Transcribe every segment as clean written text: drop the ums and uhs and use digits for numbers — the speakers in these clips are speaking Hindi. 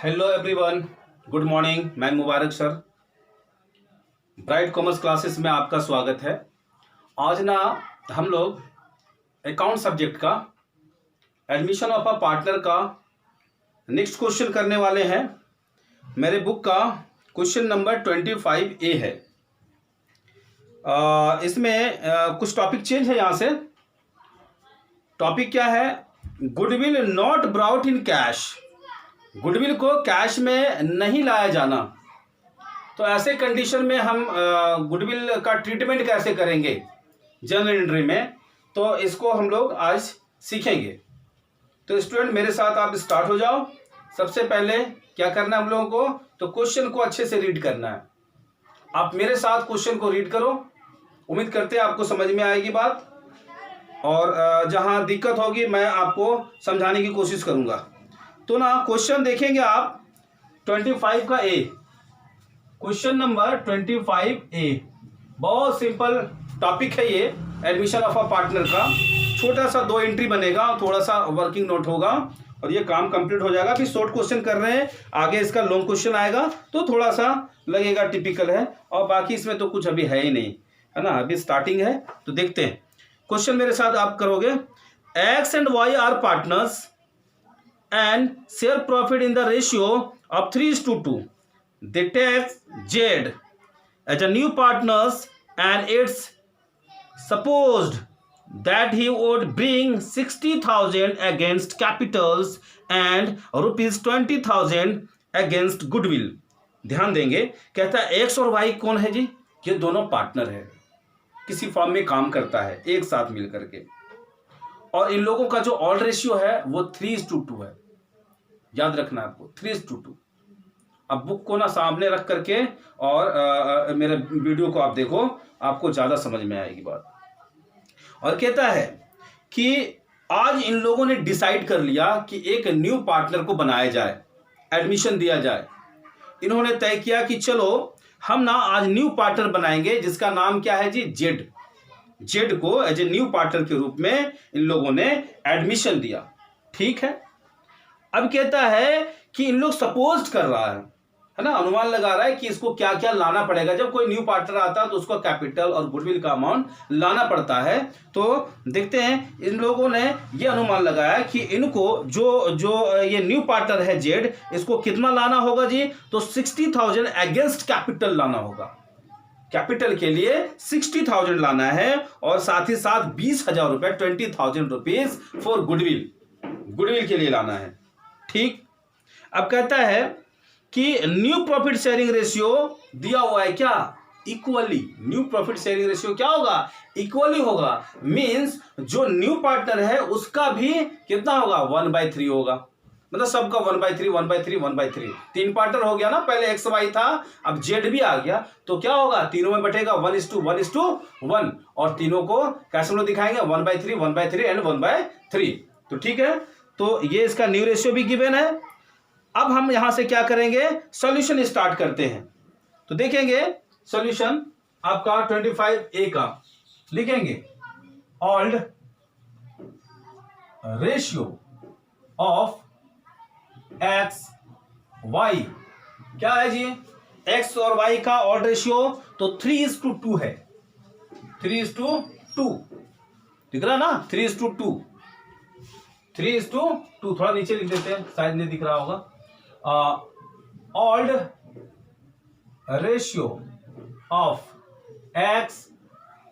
Hello everyone, good morning. मैं मुबारक सर, ब्राइट कॉमर्स क्लासेस में आपका स्वागत है। आज ना हम लोग अकाउंट सब्जेक्ट का एडमिशन ऑफ अ पार्टनर का नेक्स्ट क्वेश्चन करने वाले हैं। मेरे बुक का क्वेश्चन नंबर 25A है। इसमें कुछ टॉपिक चेंज है। यहाँ से टॉपिक क्या है? Goodwill not brought in cash. Goodwill को कैश में नहीं लाया जाना। तो ऐसे कंडीशन में हम गुडविल का ट्रीटमेंट कैसे करेंगे जर्नल एंट्री में, तो इसको हम लोग आज सीखेंगे। तो स्टूडेंट मेरे साथ आप स्टार्ट हो जाओ। सबसे पहले क्या करना है हम लोगों को? तो क्वेश्चन को अच्छे से रीड करना है। आप मेरे साथ क्वेश्चन को रीड करो। उम्मीद करते हैं आपको समझ में आएगी बात, और जहां दिक्कत होगी मैं आपको समझाने की कोशिश करूंगा। तो ना क्वेश्चन देखेंगे आप 25 का ए, क्वेश्चन नंबर 25A। बहुत सिंपल टॉपिक है ये, एडमिशन ऑफ अ पार्टनर का। छोटा सा 2 एंट्री बनेगा, थोड़ा सा वर्किंग नोट होगा और ये काम कंप्लीट हो जाएगा। फिर शॉर्ट क्वेश्चन कर रहे हैं, आगे इसका लॉन्ग क्वेश्चन आएगा तो थोड़ा सा लगेगा टिपिकल है, और बाकी इसमें तो कुछ अभी है ही नहीं, है ना। अभी स्टार्टिंग है तो देखते हैं। क्वेश्चन मेरे साथ आप करोगे। X and Y are partners and share profit in the ratio of 3:2. They take Z as a new partners, and it's supposed that he would bring 60,000 against capitals and rupees 20,000 against goodwill. ध्यान देंगे, कहता है एक्स और वाई कौन है जी? ये दोनों पार्टनर है, किसी फॉर्म में काम करता है एक साथ मिल करके, और इन लोगों का जो ऑल्ड रेशियो है वो 3:2 है। याद रखना आपको 3:2। अब बुक को ना सामने रख करके और मेरे वीडियो को आप देखो, आपको ज्यादा समझ में आएगी बात। और कहता है कि आज इन लोगों ने डिसाइड कर लिया कि एक न्यू पार्टनर को बनाया जाए, एडमिशन दिया जाए। इन्होंने तय किया कि चलो हम ना आज न्यू पार्टनर बनाएंगे, जिसका नाम क्या है जी? जेड। जेड को एज ए न्यू पार्टनर के रूप में इन लोगों ने एडमिशन दिया। ठीक है। अब कहता है कि इन लोग सपोज कर रहा है ना, अनुमान लगा रहा है कि इसको क्या क्या लाना पड़ेगा। जब कोई न्यू पार्टनर आता है तो उसको कैपिटल और गुडविल का अमाउंट लाना पड़ता है। तो देखते हैं, इन लोगों ने ये अनुमान लगाया कि इनको जो ये न्यू पार्टनर है जेड, इसको कितना लाना होगा जी? तो 60,000 अगेंस्ट कैपिटल लाना होगा। कैपिटल के लिए 60,000 लाना है, और साथ ही साथ 20,000 रुपए, 20,000 रुपीज फॉर गुडविल, गुडविल के लिए लाना है। ठीक। अब कहता है कि न्यू प्रॉफिट शेयरिंग रेशियो दिया हुआ है क्या? Equally. New profit sharing ratio क्या होगा? इक्वली होगा। मींस जो न्यू पार्टनर है उसका भी कितना होगा? 1/3 होगा। मतलब सबका 1/3 1/3 1/3। 3 पार्टनर हो गया ना, पहले एक्स वाई था, अब जेड भी आ गया, तो क्या होगा? तीनों में बटेगा 1:1:1, और तीनों को कैसे लोग दिखाएंगे? 1/3 1/3 एंड 1/3। तो ठीक है, तो ये इसका न्यू रेशियो भी गिवन है। अब हम यहां से क्या करेंगे? सॉल्यूशन स्टार्ट करते हैं। तो देखेंगे सॉल्यूशन आपका 25A का, लिखेंगे old ratio of X Y. क्या है जी? एक्स और वाई का ऑल्ड रेशियो तो 3:2 है। 3:2 दिख रहा ना? 3:2। 3:2। थोड़ा नीचे लिख देते हैं, शायद नहीं दिख रहा होगा। Old ratio of X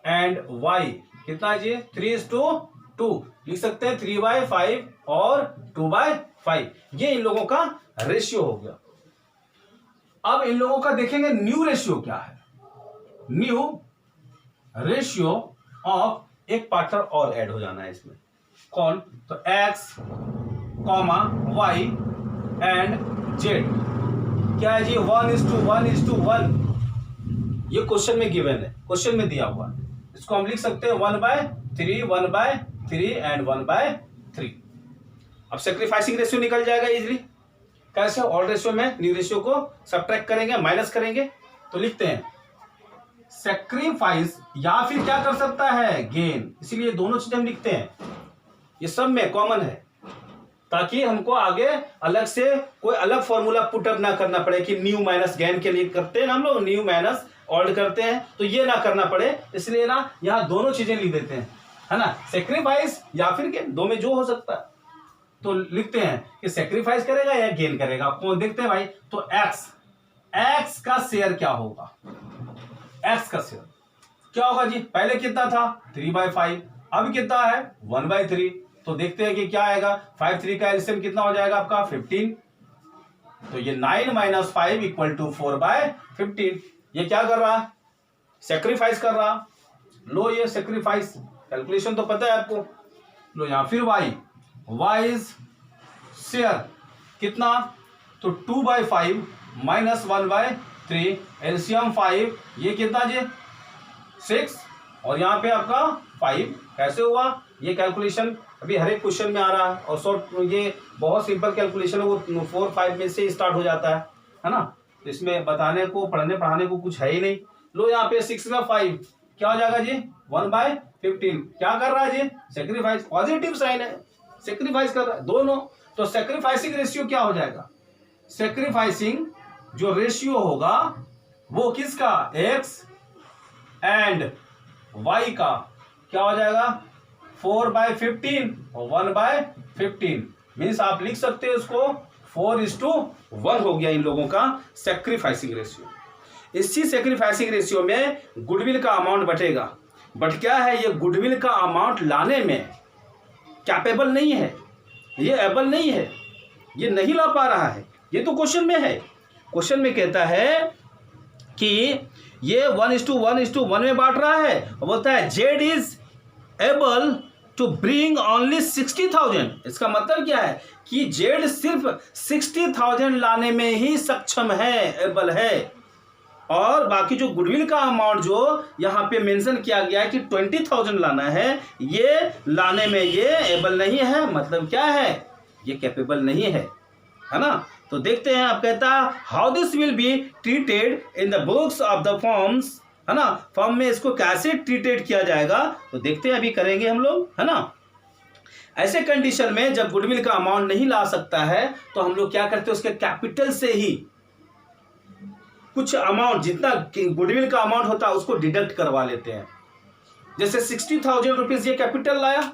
and Y कितना है जी? 3:2 लिख सकते हैं। 3/5 और 2/5, ये इन लोगों का रेशियो हो गया। अब इन लोगों का देखेंगे न्यू रेशियो क्या है। न्यू रेशियो ऑफ एक पार्टनर और ऐड हो जाना है इसमें। कौन? तो x, y एंड z। क्या है जी? 1:1:1। ये क्वेश्चन में गिवन है, क्वेश्चन में दिया हुआ है। इसको हम लिख सकते हैं 1/3 1/3 एंड 1/3। अब सेक्रीफाइसिंग रेशियो निकल जाएगा इजीली। कैसे? ऑल्ड रेशियो में न्यू रेशियो को सब्ट्रैक्ट करेंगे, माइनस करेंगे। तो लिखते हैं सेक्रीफाइस, या फिर क्या कर सकता है? गेन। इसीलिए दोनों चीजें हम लिखते हैं, ये सब में कॉमन है। ताकि हमको आगे अलग से कोई अलग फॉर्मूला पुटअप ना करना पड़े कि न्यू माइनस गेन के लिए करते हैं ना हम लोग, न्यू माइनस ओल्ड करते हैं, तो ये ना करना पड़े, इसलिए ना यहाँ दोनों चीजें लिख देते हैं, है ना, सेक्रीफाइस या फिर गेन, दो में जो हो सकता है। तो लिखते हैं कि सेक्रीफाइस करेगा या गेन करेगा, कौन देखते हैं भाई। तो एक्स का शेयर क्या होगा, एक्स का शेयर क्या होगा जी, पहले कितना था 3/5, अब कितना है 1/3, तो देखते हैं कि क्या आएगा, 5 3 का एलसीएम कितना हो जाएगा आपका 15, तो ये 9 - 5 = 4/15। ये क्या कर रहा है, सेक्रीफाइस कर रहा, लो ये सेक्रीफाइस कैलकुलेशन तो पता है आपको, लो यहां फिर y इज शेयर कितना, तो 2/5 - 1/3, एलसीएम 5, ये कितना जी 6, और यहाँ पे आपका 5, कैसे हुआ ये कैलकुलेशन अभी हर एक क्वेश्चन में आ रहा है, और शॉर्ट ये बहुत सिंपल कैलकुलेशन है, वो 4 5 में से स्टार्ट हो जाता है ना, तो इसमें बताने को पढ़ाने को कुछ है ही नहीं। लो यहाँ पे 6 में 5 क्या हो जाएगा जी 1/15, क्या कर रहा है जी सेक्रीफाइस, पॉजिटिव साइन है, सेक्रीफाइस कर रहा है दोनों, तो सेक्रीफाइसिंग रेशियो क्या हो जाएगा, सेक्रीफाइसिंग जो रेशियो होगा वो किसका, एक्स एंड वाई का क्या हो जाएगा 4/15 और 1/15, मीन्स आप लिख सकते हो उसको 4:1 हो गया इन लोगों का सेक्रीफाइसिंग रेशियो। इसी सेक्रीफाइसिंग रेशियो में गुडविल का अमाउंट बटेगा, बट क्या है ये गुडविल का अमाउंट लाने में कैपेबल नहीं है, ये एबल नहीं है, ये नहीं ला पा रहा है, ये तो क्वेश्चन में है, क्वेश्चन में कहता है कि ये 1:1 में बांट रहा है, और बोलता है Z is able to bring only 60,000, इसका मतलब क्या है कि जेड सिर्फ 60,000 लाने में ही सक्षम है, एबल है, और बाकी जो गुडविल का अमाउंट जो यहाँ पे मेंशन किया गया है कि 20,000 लाना है, ये लाने में ये एबल नहीं है, मतलब क्या है ये कैपेबल नहीं है ना। तो देखते हैं, आप कहता how this will be treated in the books of the forms, है ना, फॉर्म में इसको कैसे ट्रीटेड किया जाएगा, तो देखते हैं अभी करेंगे हम लोग, है ना। ऐसे कंडीशन में जब गुडविल का अमाउंट नहीं ला सकता है तो हम लोग क्या करते हैं, उसके कैपिटल से ही कुछ अमाउंट, जितना गुडविल का अमाउंट होता है उसको डिडक्ट करवा लेते हैं। जैसे 60,000 रुपीज ये कैपिटल लाया,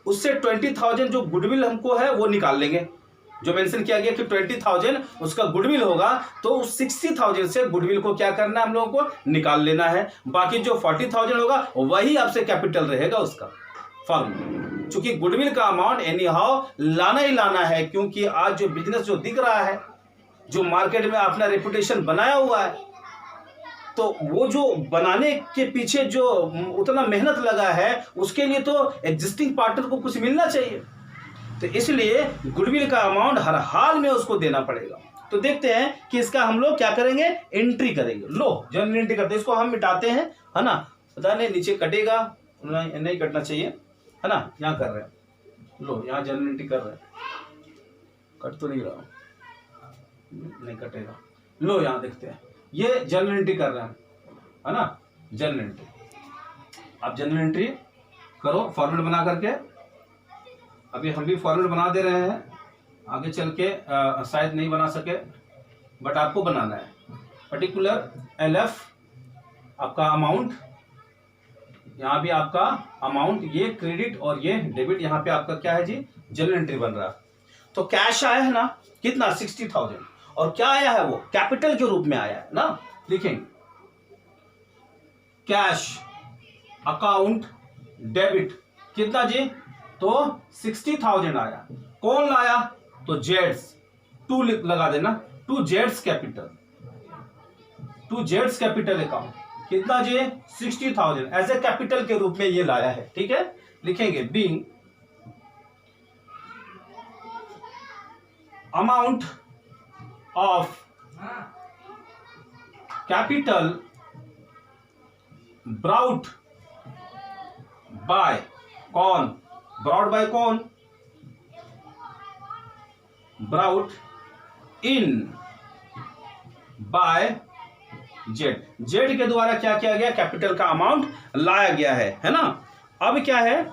उससे 20,000 जो गुडविल हमको है वो निकाल लेंगे, जो मेंशन किया गया कि 20,000 उसका गुडविल होगा, तो उस 60,000 से गुडविल को क्या करना है हम लोगों को निकाल लेना है, बाकी जो 40,000 होगा वही आपसे कैपिटल रहेगा उसका फॉर्म, क्योंकि गुडविल का अमाउंट एनी हाउ लाना ही लाना है, क्योंकि आज जो बिजनेस जो दिख रहा है, जो मार्केट में अपना रेपुटेशन बनाया हुआ है, तो वो जो बनाने के पीछे जो उतना मेहनत लगा है उसके लिए तो एग्जिस्टिंग पार्टनर को कुछ मिलना चाहिए, तो इसलिए गुडविल का अमाउंट हर हाल में उसको देना पड़ेगा। तो देखते हैं कि इसका हम लोग क्या करेंगे, एंट्री करेंगे। लो जर्नल एंट्री करते हैं, इसको हम मिटाते हैं, है ना, पता नहीं नीचे कटेगा नहीं कटना चाहिए, है ना, यहाँ कर रहे हैं, लो यहाँ जर्नल एंट्री कर रहे हैं, कट तो नहीं रहा, नहीं कटेगा, लो यहाँ देखते हैं, ये जर्नल एंट्री कर रहे हैं, है ना, जर्नल एंट्री, आप जर्नल एंट्री करो फॉर्मेट बना करके, अभी हम भी फॉर्मेट बना दे रहे हैं, आगे चल के शायद नहीं बना सके, बट आपको बनाना है। पर्टिकुलर LF आपका अमाउंट, यहाँ भी आपका अमाउंट, ये क्रेडिट और ये डेबिट, यहाँ पे आपका क्या है जी जर्नल एंट्री बन रहा है। तो कैश आया है ना कितना 60,000, और क्या आया है वो कैपिटल के रूप में आया है ना, लिखेंगे कैश अकाउंट डेबिट कितना जी, तो 60,000 आया, कौन लाया, तो जेड्स, 2 लगा देना, 2 Jades capital, 2 Jades capital account कितना जी 60,000 एज ए कैपिटल के रूप में ये लाया है, ठीक है, लिखेंगे being amount of capital brought by कौन, ब्राउट बाय कौन, brought in by Z, Z के द्वारा क्या किया गया, कैपिटल का अमाउंट लाया गया है ना। अब क्या है,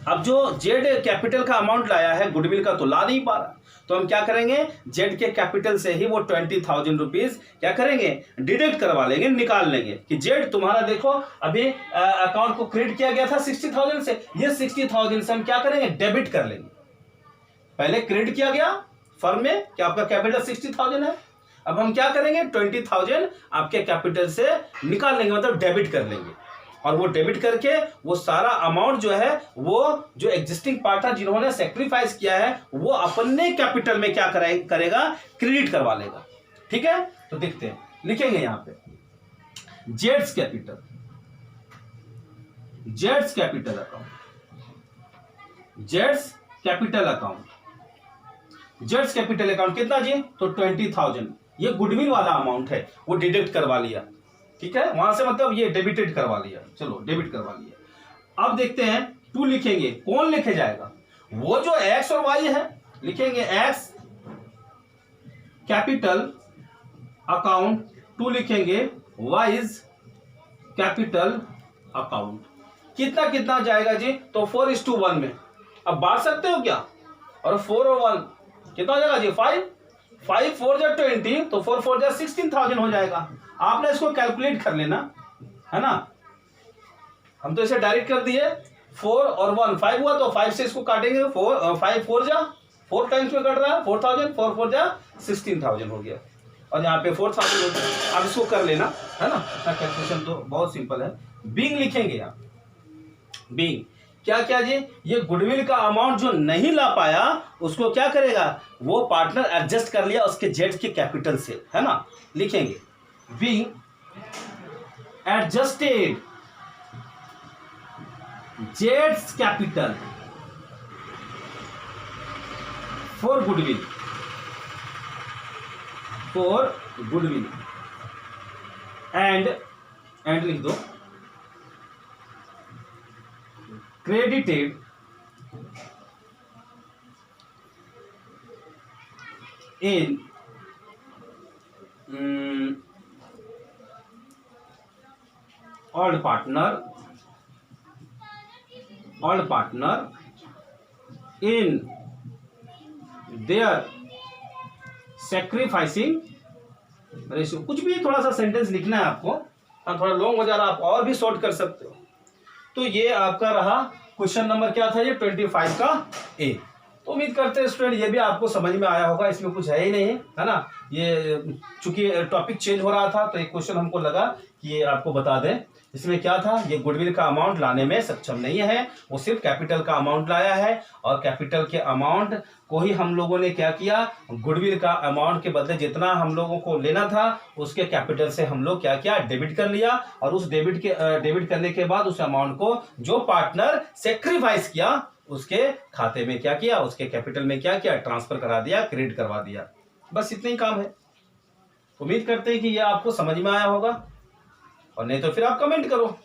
अब जो जेड कैपिटल का अमाउंट लाया है गुडविल का तो ला नहीं पा रहा, तो हम क्या करेंगे, जेड के कैपिटल से ही वो 20,000 रुपीज क्या करेंगे, डिडक्ट करवा लेंगे, निकाल लेंगे कि जेड तुम्हारा देखो अभी अकाउंट को क्रेडिट किया गया था 60,000 से, ये 60,000 से हम क्या करेंगे, डेबिट कर लेंगे। पहले क्रेडिट किया गया फर्म में कि आपका कैपिटल 60,000 है, अब हम क्या करेंगे 20,000 आपके कैपिटल से निकाल लेंगे, मतलब डेबिट कर लेंगे। और वो डेबिट करके वो सारा अमाउंट जो है वो जो एग्जिस्टिंग पार्टनर जिन्होंने सेक्रीफाइस किया है वो अपने कैपिटल में क्या करेगा, क्रेडिट करवा लेगा। ठीक है, तो देखते हैं, लिखेंगे यहां पे Jades capital, Jades capital account, Jades capital account, Jades capital account कितना जी, तो 20,000, ये गुडविल वाला अमाउंट है, वो डिडक्ट करवा लिया। ठीक है, वहां से मतलब ये डेबिटेड करवा लिया, चलो डेबिट करवा लिया। अब देखते हैं टू लिखेंगे, कौन लिखे जाएगा, वो जो एक्स और वाई है, लिखेंगे एक्स कैपिटल अकाउंट, टू लिखेंगे वाइज कैपिटल अकाउंट। कितना कितना जाएगा जी, तो 4:1 में। अब बांट सकते हो क्या, और 4 और 1 कितना हो जाएगा जी, 5, 5 4 जा 20, तो 4 4 जा 16,000 हो जाएगा। आपने इसको कैलकुलेट कर लेना है ना, हम तो इसे डायरेक्ट कर दिए, 4 और 1 5 हुआ, तो 5 से इसको काटेंगे, 5 4 जा 4 टाइम्स में कट रहा है 4,000, 4 4 जा 16,000 हो गया, और यहाँ पे 4,000 हो गया। अब इसको कर लेना है ना, कैलकुलेशन तो बहुत सिंपल है। बीइंग लिखेंगे यहाँ, बीइंग क्या क्या जी, ये गुडविल का अमाउंट जो नहीं ला पाया उसको क्या करेगा, वो पार्टनर एडजस्ट कर लिया उसके जेड के कैपिटल से, है ना, लिखेंगे being adjusted Jades capital for goodwill, for goodwill and लिख दो credited in all partner in their sacrificing ratio। कुछ भी थोड़ा सा सेंटेंस लिखना है आपको, थोड़ा लॉन्ग हो जा रहा है, आप और भी शॉर्ट कर सकते हो। तो ये आपका रहा क्वेश्चन नंबर क्या था, ये 25 का ए। तो उम्मीद करते हैं स्टूडेंट ये भी आपको समझ में आया होगा, इसमें कुछ है ही नहीं है ना। ये चूंकि टॉपिक चेंज हो रहा था तो एक क्वेश्चन हमको लगा कि ये आपको बता दें। इसमें क्या था, ये गुडविल का अमाउंट लाने में सक्षम नहीं है, वो सिर्फ कैपिटल का अमाउंट लाया है, और कैपिटल के अमाउंट को ही हम लोगों ने क्या किया, गुडविल का अमाउंट के बदले जितना हम लोगों को लेना था उसके कैपिटल से हम लोग क्या किया, डेबिट कर लिया, और उस डेबिट करने के बाद उस अमाउंट को जो पार्टनर सेक्रीफाइस किया उसके खाते में क्या किया, उसके कैपिटल में क्या किया, ट्रांसफर करा दिया, क्रेडिट करवा दिया। बस इतना ही काम है। उम्मीद करते हैं कि यह आपको समझ में आया होगा, और नहीं तो फिर आप कमेंट करो,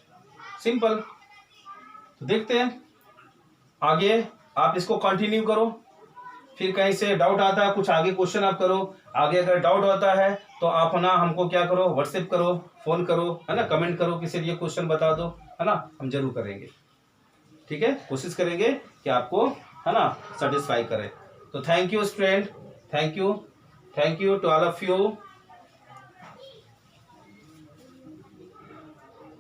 सिंपल। तो देखते हैं आगे, आप इसको कंटिन्यू करो, फिर कहीं से डाउट आता है कुछ आगे क्वेश्चन आप करो। आगे अगर डाउट होता है तो आप ना हमको क्या करो, व्हाट्सएप करो, फोन करो, है ना, कमेंट करो, किसी ये क्वेश्चन बता दो, है ना, हम जरूर करेंगे। ठीक है, कोशिश करेंगे कि आपको, है ना, सेटिस्फाई करें। तो thank you student, thank you to all of you.